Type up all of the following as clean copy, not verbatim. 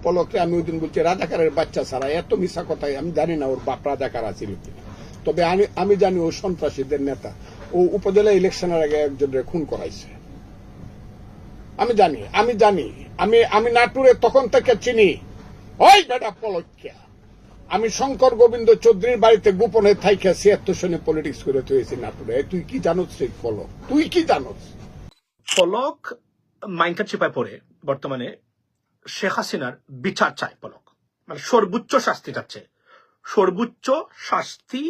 পলকে আমি ওই দিন বলছি রাজাকারের বাচ্চা ছাড়া এত মিশা কথাই আমি জানি না ওর বাপ রাজাকার আছিল কিনা। তবে আমি জানি ও সন্ত্রাসীদের নেতা। ও উপজেলা ইলেকশনের আগে একজনের খুন করাইছে। আমি জানি আমি নাটুরে তখন থেকে চিনি। ওই বেটা পলকিয়া আমি শঙ্কর গোবিন্দ চৌধুরীর বাড়িতে গোপনে থাইকা ৭৬ সনে পলিটিক্স করে তুইছি নাটুরে। তুই কি জানোস সেই পলক? তুই কি জানোস? পলক মাইনকার চিপায় পড়ে বর্তমানে শেখ হাসিনার বিচার চায়। পলক মানে সর্বোচ্চ শাস্তি চাচ্ছে। সর্বোচ্চ শাস্তি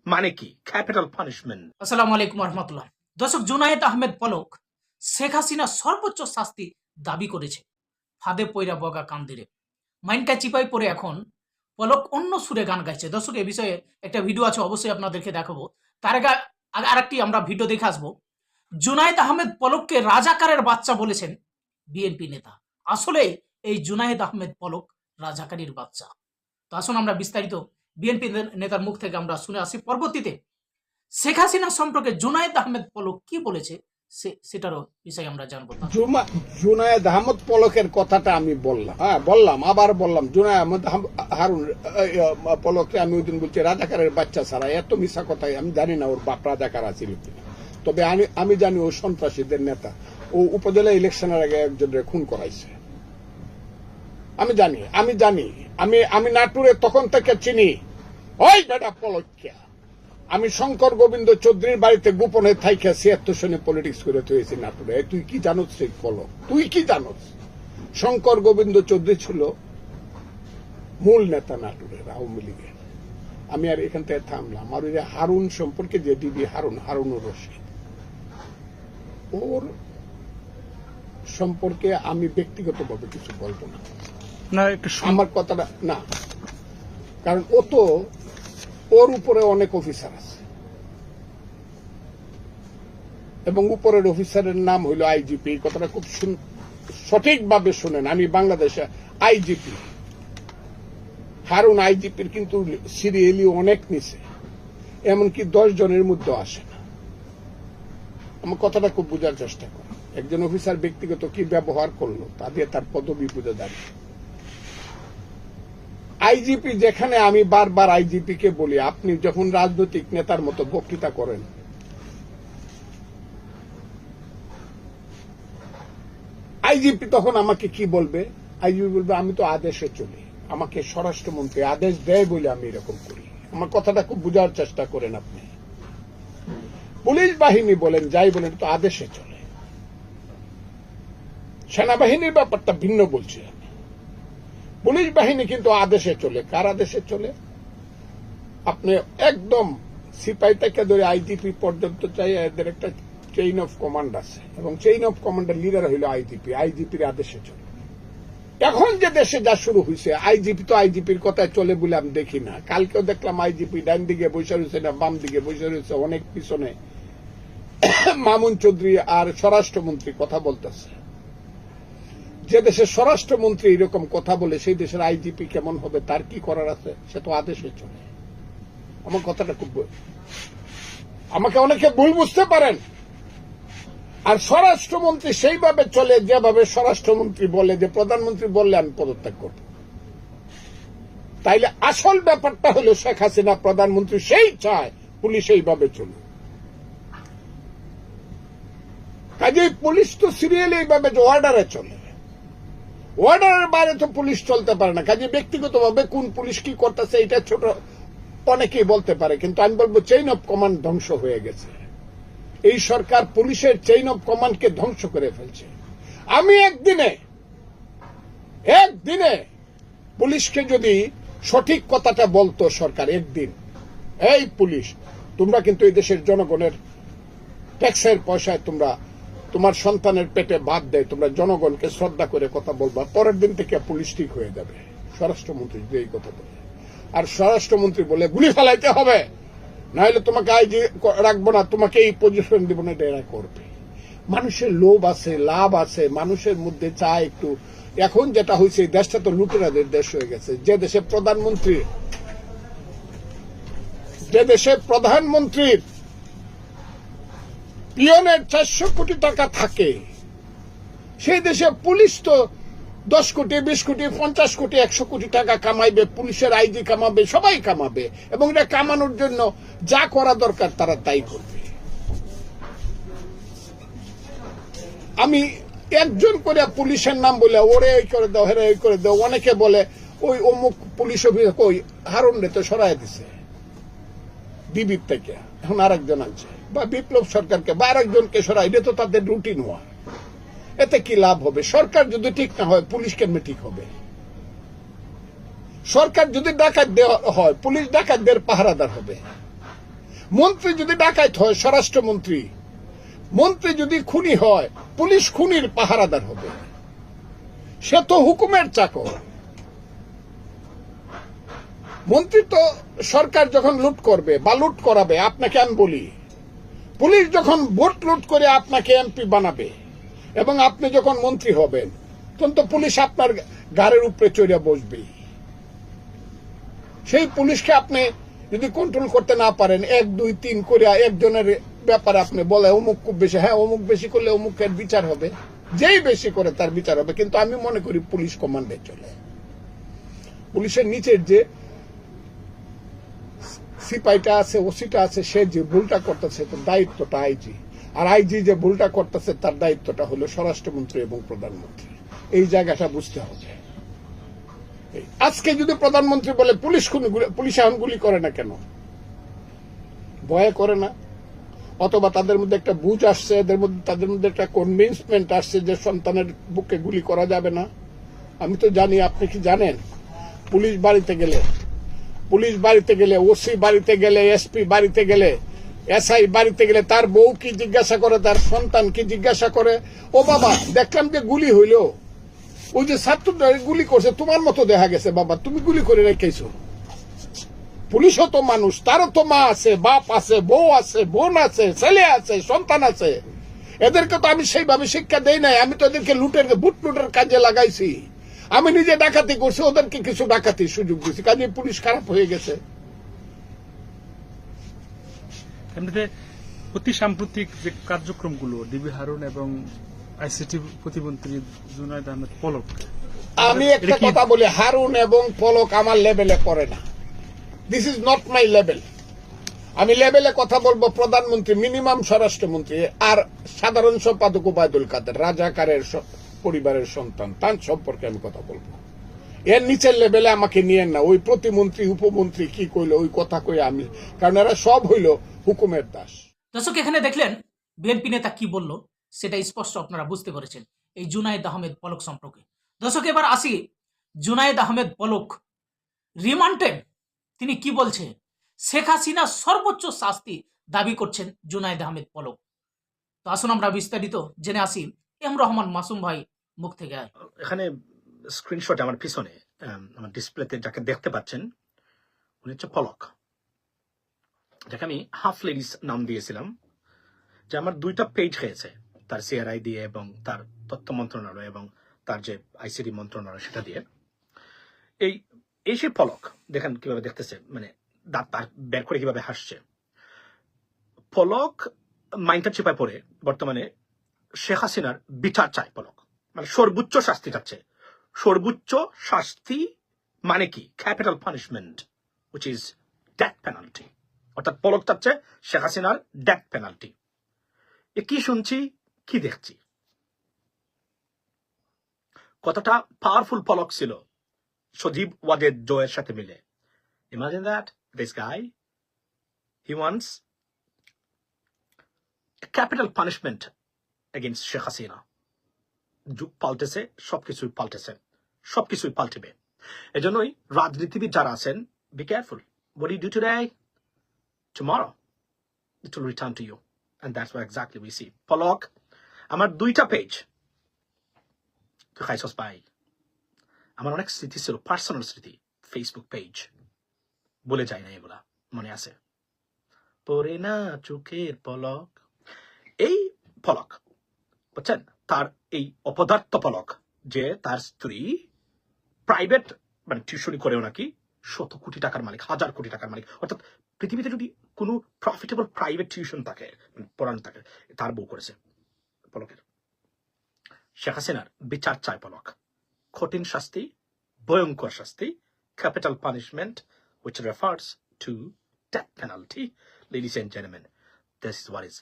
মানে কি? Capital punishment. আসসালামু আলাইকুম রহমতুল্লাহ। দর্শক, জুনায়েদ আহমেদ পলক শেখ হাসিনা সর্বোচ্চ শাস্তি দাবি করেছে। ফাঁদে পয়রা বগা কান্দিরে মাইনকা চিপাই পড়ে এখন পলক অন্য সুরে গান গাইছে। দর্শক, এ বিষয়ে একটা ভিডিও আছে, অবশ্যই আপনাদেরকে দেখাবো। তার আগে আরেকটি আমরা ভিডিও দেখে আসবো। জুনায়েদ আহমেদ পলককে রাজাকারের বাচ্চা বলেছেন বিএনপি নেতা। আসলে এই জুনায়েদ আহমেদ পলক রাজাকারীর বাচ্চা। তো আসুন আমরা বিস্তারিত বিএনপি নেতার মুখ থেকে আমরা শুনে আসি। পরবর্তীতে শেখ হাসিনা সম্পর্কে জুনায়েদ আহমেদ পলক কি বলেছে সেটারও বিষয়ে আমরা জানবো। জুনায়েদ আহমদ পলকের কথাটা আমি আবার বললাম জুনায়েদ আহমদ হারুন পলককে আমি ওই দিন বলছি রাজাকারের বাচ্চা ছাড়া এত মিশা কথাই আমি জানি না ওর বাপ রাজাকার আছিল কিনা। তবে আমি জানি ও সন্ত্রাসীদের নেতা। ও উপজেলা ইলেকশনের আগে একজনের খুন করাইছে। আমি জানি আমি নাটুরে তখন থেকে চিনি। ওই বেটা পলকিয়া আমি শঙ্কর গোবিন্দ চৌধুরীর বাড়িতে গোপনে থাইকা ৭৬ সনে পলিটিক্স করে তুইছি নাটুরে। তুই কি জানোস সেই পলক? তুই কি জানোস? শঙ্কর গোবিন্দ চৌধুরী ছিল মূল নেতা নাটুরের আওয়ামী লীগের। আমি আর এখান থেকে থামলাম। আর ওই যে হারুন সম্পর্কে যে ডিবি হারুনুর রশিদ, ওর সম্পর্কে আমি ব্যক্তিগতভাবে কিছু বলবো না। আমার কথাটা না, কারণ ও তো ওর উপরে অনেক অফিসার আছে এবং উপরের অফিসারের নাম হইল আইজিপি। এই কথাটা খুব সঠিকভাবে শুনেন। আমি বাংলাদেশে আইজিপি হারুন আইজিপির কিন্তু সিরিয়ালি অনেক নিচে, এমনকি 10 জনের মধ্যে আসে না। আমার কথাটা খুব বোঝার চেষ্টা করো। একজন অফিসার ব্যক্তিগত কি ব্যবহার করলো তা দিয়ে তার পদবি বুঝে দাঁড়িয়ে। আইজিপি যেখানে আমি বারবার আইজিপি কে বলি, আপনি যখন রাজনৈতিক নেতার মতো বক্তৃতা করেন, আইজিপি তখন আমাকে কি বলবে? আইজিপি বলবে আমি তো আদেশে চলি, আমাকে স্বরাষ্ট্রমন্ত্রী আদেশ দেয় বলে আমি এরকম করি। আমার কথাটা খুব বোঝার চেষ্টা করেন। আপনি পুলিশ বাহিনী বলেন যাই বলেন তো আদেশে চলে। সেনাবাহিনীর ব্যাপারটা ভিন্ন বলছি আমি। পুলিশ বাহিনী কিন্তু আদেশে চলে। কার আদেশে চলে? আপনি একদম সিপাহি থেকে ধরে আইজিপি পর্যন্ত চাই এদের একটা চেইন অফ কমান্ড আছে এবং চেইন অফ কমান্ডের লিডার হইল আইজিপি। আইজিপির আদেশে চলে। এখন যে দেশে যা শুরু হয়েছে, আইজিপি তো আইজিপির কথায় চলে বলে আমি দেখি না। কালকেও দেখলাম আইজিপি ডান দিকে বসে রয়েছে না বাম দিকে বসে রয়েছে, অনেক পিছনে মামুন চৌধুরী আর স্বরাষ্ট্রমন্ত্রী কথা বলতেছে। যে দেশের স্বরাষ্ট্রমন্ত্রী এরকম কথা বলে সেই দেশের আইজিপি কেমন হবে? তার কি করার আছে? সে তো আদেশে চলে। আমার কথাটা খুব, আমাকে অনেকে ভুল বুঝতে পারেন। আর স্বরাষ্ট্রমন্ত্রী সেইভাবে চলে যেভাবে স্বরাষ্ট্রমন্ত্রী বলে যে প্রধানমন্ত্রী বললে আমি পদত্যাগ করব। তাইলে আসল ব্যাপারটা হলো শেখ হাসিনা প্রধানমন্ত্রী সেই চায় পুলিশ এইভাবে চলে। কাজেই পুলিশ তো সিরিয়ালি এইভাবে অর্ডারে চলে। অর্ডারের বাইরে তো পুলিশ চলতে পারে না। কাজে ব্যক্তিগতভাবে কোন পুলিশ কি করতেছে এটা ছোট অনেকেই বলতে পারে, কিন্তু আমি বলবো চেইন অফ কমান্ড ধ্বংস হয়ে গেছে। এই সরকার পুলিশের চেইন অফ কমান্ডকে ধ্বংস করে ফেলছে। আমি একদিনে পুলিশকে যদি সঠিক কথাটা বলতো সরকার, একদিন এই পুলিশ তোমরা কিন্তু এই দেশের জনগণের ট্যাক্সের পয়সায় তোমরা তোমার সন্তানের পেটে ভাত দেয়, তোমরা জনগণকে শ্রদ্ধা করে কথা বলবা, পরের দিন থেকে পুলিশ ঠিক হয়ে যাবে। স্বরাষ্ট্রমন্ত্রী যদি এই কথা বলে, আর স্বরাষ্ট্রমন্ত্রী বলে গুলি ফেলাইতে হবে, নাহলে তোমাকে আইজি রাখবো না, তোমাকে এই পজিশন দিব না, এটা এরা করবে। মানুষের লোভ আছে, লাভ আছে, মানুষের মধ্যে চায় একটু। এখন যেটা হয়েছে, দেশটা তো লুটেরাদের দেশ হয়ে গেছে। যে দেশে প্রধানমন্ত্রীর পিয়নের 400 কোটি টাকা থাকে, সেই দেশে পুলিশ তো 10 কোটি 20 কোটি 50 কোটি 100 কোটি টাকা কামাইবে, পুলিশের আইজি কামাবে, সবাই কামাবে, এবং এটা কামানোর জন্য যা করা দরকার তারা তাই করবে। আমি একজন করে পুলিশের নাম বলে ওরে এই করে দাও, হেরে এই করে দাও, অনেকে বলে ওই অমুক পুলিশ অফিসার ওই হারুন রে তো সরাই দিছে বিবির থেকে, এখন আরেকজন আছে, বা বিপ্লব সরকারকে বা আরেকজনকে সরাই, এটা তো তাদের রুটিন হওয়া। এতে কি লাভ হবে? সরকার যদি ঠিক না হয় পুলিশ কেমনে ঠিক হবে? সরকার যদি ডাকাত দেওয়া হয়, পুলিশ ডাকাতদের পাহারাদার হবে। মন্ত্রী যদি ডাকাত হয়, স্বরাষ্ট্রমন্ত্রী, মন্ত্রী যদি খুনি হয়, পুলিশ খুনির পাহারাদার হবে। সে তো হুকুমের চাকর। মন্ত্রী তো সরকার যখন লুট করবে বা লুট করাবে, আপনাকে আমি বলি, পুলিশ যখন ভোট লুট করে আপনাকে এমপি বানাবে এবং আপনি যখন মন্ত্রী হবেন, তখন তো পুলিশ আপনার গাড়ির উপরে চড়ে বসবে। সেই পুলিশকে আপনি যদি কন্ট্রোল করতে না পারেন, 1 2 3 করে একজনের ব্যাপারে আপনি বলে অমুক খুব বেশি, হ্যাঁ অমুক বেশি করলে অমুকের বিচার হবে, যেই বেশি করে তার বিচার হবে। কিন্তু আমি মনে করি পুলিশ কমান্ডে চলে। পুলিশের নিচের যে সিপাইটা আছে, ওসিটা আছে, সে যে ভুলটা করতেছে তার দায়িত্বটা আইজি, আর আইজি যে ভুলটা করতেছে তার দায়িত্বটা হলো স্বরাষ্ট্রমন্ত্রী এবং প্রধানমন্ত্রী। এই জায়গাটা বুঝতে হবে। আজকে যদি প্রধানমন্ত্রী বলে পুলিশ এখন গুলি করে না কেন, ভয়ে করে না, অথবা তাদের মধ্যে একটা বুঝ আসছে, তাদের মধ্যে একটা কনভিন্সমেন্ট আসছে যে সন্তানের বুকে গুলি করা যাবে না। আমি তো জানি, আপনি কি জানেন, পুলিশ বাড়িতে গেলে, ওসি বাড়িতে গেলে, এসপি বাড়িতে গেলে, এসআই বাড়িতে গেলে তার বউ কি জিজ্ঞাসা করে, তার সন্তান কি জিজ্ঞাসা করে, ও বাবা দেখলাম যে গুলি হইল, ওই যে ছাত্রটা গুলি করছে, তোমার মতো দেখা গেছে, বাবা তুমি গুলি করে রেখেছ। পুলিশও তো মানুষ, তারও তো মা আছে, বাপ আছে, বউ আছে, বোন আছে, ছেলে আছে, সন্তান আছে। এদেরকে তো আমি সেইভাবে শিক্ষা দেই নাই। আমি তো এদেরকে বুট লুটের কাজে লাগাইছি। আমি নিজে ডাকাতি করছি, ওদেরকে কিছু ডাকাতির সুযোগ দিচ্ছি, কাজে পুলিশ খারাপ হয়ে গেছে। এমনিতে অতি সাম্প্রতিক যে কার্যক্রমগুলো ডিবি হারুন এবং আইসিটি প্রতিমন্ত্রী জুনায়েদ আহমেদ পলক, আমি একটা কথা বলি, হারুন এবং পলক আমার লেভেলে পড়ে না। This is not my level. আমি লেভেলে কথা বলবো প্রধানমন্ত্রী, মিনিমাম স্বরাষ্ট্রমন্ত্রী, আর সাধারণ সম্পাদক ওবায়দুল কাদের, রাজাকারের পরিবারের সন্তান, তার সম্পর্কে আমি কথা বলবো। এর নিচের লেভেলে আমাকে নিয়েন না। ওই প্রতিমন্ত্রী উপমন্ত্রী কি কইলো ওই কথা কই আমি, কারণ এরা সব হইল হুকুমের দাস। দর্শক, এখানে দেখলেন বিএনপি নেতা কি বলল, সেটা স্পষ্ট আপনারা বুঝতে পেরেছেন এই জুনায়েদ আহমেদ পলক সম্পর্কে। দর্শক, এবার আসি জুনায়েদ আহমেদ পলক রিমান্ডে তিনি কি বলছে। শেখ হাসিনা সর্বোচ্চ শাস্তি দাবি করছেন জুনায়েদ আহমেদ পলক। তো আসুন আমরা বিস্তারিত জেনে আসি এম রহমান মাসুম ভাই মুখ থেকে। এখানে স্ক্রিনশট আমার পিছনে আমার ডিসপ্লেতে যাকে দেখতে পাচ্ছেন, উনি হচ্ছে পলক, যাকে আমি হাফ লেডিস নাম দিয়েছিলাম, যে আমার 2টা পেজ হয়েছে, তার সিআরআই দিয়ে এবং তার তথ্য মন্ত্রণালয় এবং তার যে আইসিডি মন্ত্রণালয় সেটা দিয়ে। এই সেই পলক দেখেন কিভাবে দেখতেছে, মানে দাঁত বের করে কিভাবে হাসছে। পলক মাইন্ডটা চিপায় পড়ে বর্তমানে শেখ হাসিনার বিচার চায়। পলক মানে সর্বোচ্চ শাস্তি চাচ্ছে। সর্বোচ্চ শাস্তি মানে কি? Capital punishment, which is death penalty. অর্থাৎ পলক চাচ্ছে শেখ হাসিনার ডেথ পেনাল্টি। এ কি শুনছি, কি দেখছি, কতটা পাওয়ারফুল পলক ছিল সজীব ওয়াজেদ জয়ের সাথে মিলে। Imagine that this guy, he wants capital punishment against Sheikh Hasina. যুগ পাল্টেছে, সবকিছুই পাল্টেবে। এজন্যই রাজনীতিবিদ যারা আছেন, be careful. What you do today, tomorrow it will return to you, and that's what exactly we see. পলক, আমার 2টা পেজ তুই খাইছস পাই। আমার অনেক স্মৃতি ছিল, পার্সোনাল স্মৃতি, ফেসবুক পেজ, বলে যায় না এগুলা, মনে আছে। পরে না চোখের পলক, এই পলক বুঝছেন, তার এই অপদার্থ পলক, যে তার স্ত্রী প্রাইভেট মানে টিউশনি করেও নাকি 100 কোটি টাকার মালিক, 1000 কোটি টাকার মালিক। অর্থাৎ পৃথিবীতে যদি কোনো প্রফিটেবল প্রাইভেট টিউশন থাকে, পড়ানো থাকে, তার বউ করেছে পলকের। শেখ হাসিনার বিচার চায় পলক, কঠিন শাস্তি, ভয়ঙ্কর শাস্তি, capital punishment, which refers to death penalty. Ladies and gentlemen, this is what is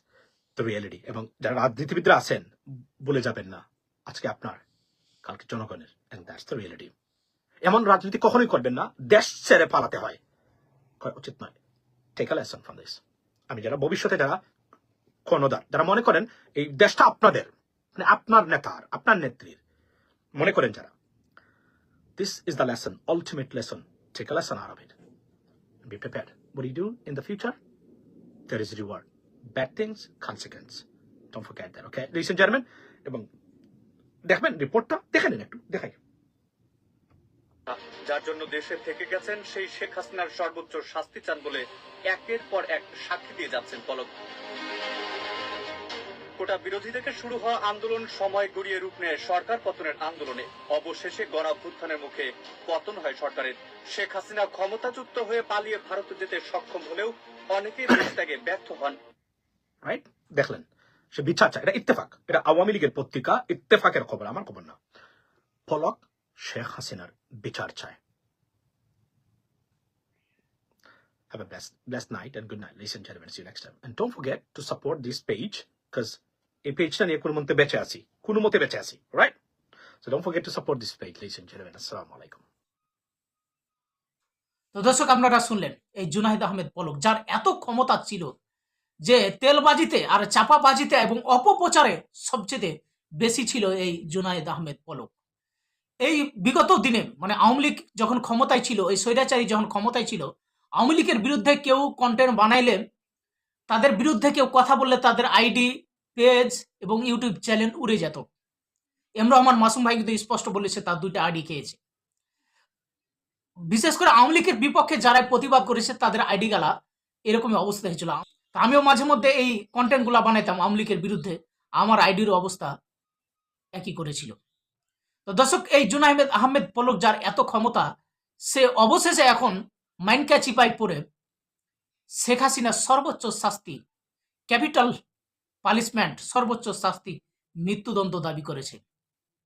the reality. এবং যারা রাজনীতিবিদরা আছেন বলে যাবেন না, আজকে আপনার কালকে জনগণের, and that's the reality. এমন রাজনীতি কখনোই করবেন না দেশ ছেড়ে পালাতে হয়, করা উচিত নয়। Take a lesson from this. আমি যারা ভবিষ্যতে যারা কর্ণধার, যারা মনে করেন এই দেশটা আপনাদের, মানে আপনার নেতার, আপনার নেত্রীর, মনে করেন যারা, this is the lesson, ultimate lesson. Take a lesson out of it and be prepared. What do you do in the future? There is reward. Bad things, consequence. Don't forget that, okay? Ladies and gentlemen, এবং দেখবেন রিপোর্টটা দেখে নিন, একটু দেখাই। যার জন্য দেশে থেকে গেছেন সেই শেখ হাসিনার সর্বোচ্চ শাস্তি চান বলে একের পর এক সাক্ষী দিয়ে যাচ্ছেন পলক। কোটা বিরোধী থেকে শুরু হওয়া আন্দোলন সময় গড়িয়ে রূপ নেয় সরকার পতনের আন্দোলনে। অবশেষে গণঅভ্যুত্থানের মুখে পতন হয় সরকারের। শেখ হাসিনা ক্ষমতাচ্যুত হয়ে পালিয়ে ভারতে যেতে সক্ষম হলেও অনেকেই দেশ ত্যাগে ব্যর্থ হন। রাইট, দেখলেন সে বিচার চায়। এটা ইত্তেফাক, এটা আওয়ামী লীগের পত্রিকা ইত্তেফাকের খবর, আমার খবর না। পলক শেখ হাসিনার বিচার চায়। Have a blessed night and good night, ladies and gentlemen. See you next time. And don't forget to support this page, because এই পেজটা নিয়ে কোনো মতে বেঁচে আছি, কোনো মতে বেঁচে আছি, right? So don't forget to support this page, ladies and gentlemen. Assalamu alaikum. তো দর্শক, আপনারা শুনলেন এই জুনায়েদ আহমেদ পলক, যার এত ক্ষমতা ছিল যে তেলবাজিতে আর চাপাবাজিতে এবং অপপ্রচারে সবচেয়ে বেশি ছিল এই জুনায়েদ আহমেদ পলক। এই বিগত দিনে মানে আওয়ামী লীগ যখন ক্ষমতায় ছিল, এই স্বৈরাচারী যখন ক্ষমতায় ছিল, আওয়ামী লীগের বিরুদ্ধে কেউ কন্টেন্ট বানাইলে, তাদের বিরুদ্ধে কেউ কথা বললে তাদের আইডি, পেজ এবং ইউটিউব চ্যানেল উড়ে যেত। রহমান মাসুম ভাই কিন্তু স্পষ্ট বলেছে তার 2টা আইডি খেয়েছে। বিশেষ করে আওয়ামী লীগের বিপক্ষে যারা প্রতিবাদ করেছে তাদের আইডি গালা এরকমই অবস্থা হয়েছিল। আমিও মাঝে মধ্যে এই কন্টেন্ট গুলা বানাইতাম আওয়ামী লীগের বিরুদ্ধে, আমার আইডির অবস্থা একই করেছিল। তো দর্শক, এই জুনায়েদ আহমেদ পলক যার এত ক্ষমতা, সে অবশেষে এখন মাইনকা চিপায় পড়ে শেখ হাসিনার সর্বোচ্চ শাস্তি, ক্যাপিটাল পানিশমেন্ট, সর্বোচ্চ শাস্তি, মৃত্যুদণ্ড দাবি করেছে।